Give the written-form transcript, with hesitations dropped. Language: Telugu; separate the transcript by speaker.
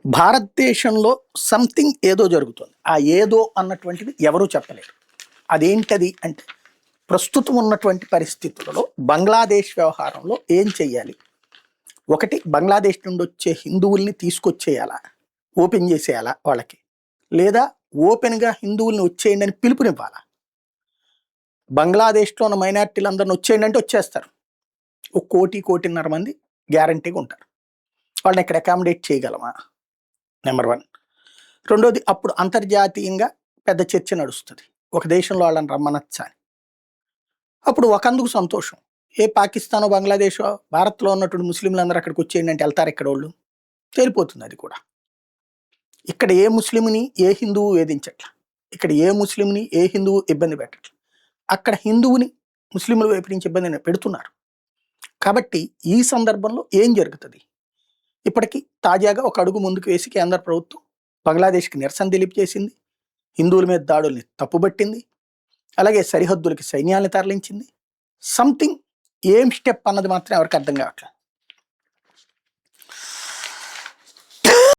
Speaker 1: భారతదేశంలో సంథింగ్ ఏదో జరుగుతుంది. ఆ ఏదో అన్నటువంటిది ఎవరూ చెప్పలేరు. అదేంటది అంటే ప్రస్తుతం ఉన్నటువంటి పరిస్థితులలో బంగ్లాదేశ్ వ్యవహారంలో ఏం చెయ్యాలి? ఒకటి, బంగ్లాదేశ్ నుండి వచ్చే హిందువుల్ని తీసుకొచ్చేయాలా, ఓపెన్ చేసేయాలా వాళ్ళకి, లేదా ఓపెన్గా హిందువుల్ని వచ్చేయండి అని పిలుపునివ్వాలా? బంగ్లాదేశ్లో ఉన్న మైనార్టీలందరిని వచ్చేయండి అంటే వచ్చేస్తారు. 1,00,00,000-1,50,00,000 మంది గ్యారంటీగా ఉంటారు. వాళ్ళని ఇక్కడ అకామిడేట్ చేయగలమా? నెంబర్ 1. రెండోది, అప్పుడు అంతర్జాతీయంగా పెద్ద చర్చ నడుస్తుంది. ఒక దేశంలో వాళ్ళని రమ్మనొచ్చా అని. అప్పుడు ఒకందుకు సంతోషం. ఏ పాకిస్తానో బంగ్లాదేశో భారత్లో ఉన్నటువంటి ముస్లింలందరూ అక్కడికి వచ్చేయండి అంటే వెళ్తారు ఇక్కడ వాళ్ళు? తేలిపోతుంది అది కూడా. ఇక్కడ ఏ ముస్లింని ఏ హిందువు వేధించట్ల, ఇక్కడ ఏ ముస్లింని ఏ హిందువు ఇబ్బంది పెట్టట్ల. అక్కడ హిందువుని ముస్లింల వైపు నుంచి ఇబ్బంది పెడుతున్నారు. కాబట్టి ఈ సందర్భంలో ఏం జరుగుతుంది? ఇప్పటికీ తాజాగా ఒక అడుగు ముందుకు వేసి కేంద్ర ప్రభుత్వం బంగ్లాదేశ్కి నిరసన తెలియజేసింది, హిందువుల మీద దాడుల్ని తప్పుబట్టింది, అలాగే సరిహద్దులకి సైన్యాన్ని తరలించింది. సంథింగ్ ఏం స్టెప్ అన్నది మాత్రం ఎవరికి అర్థం కావట్లేదు.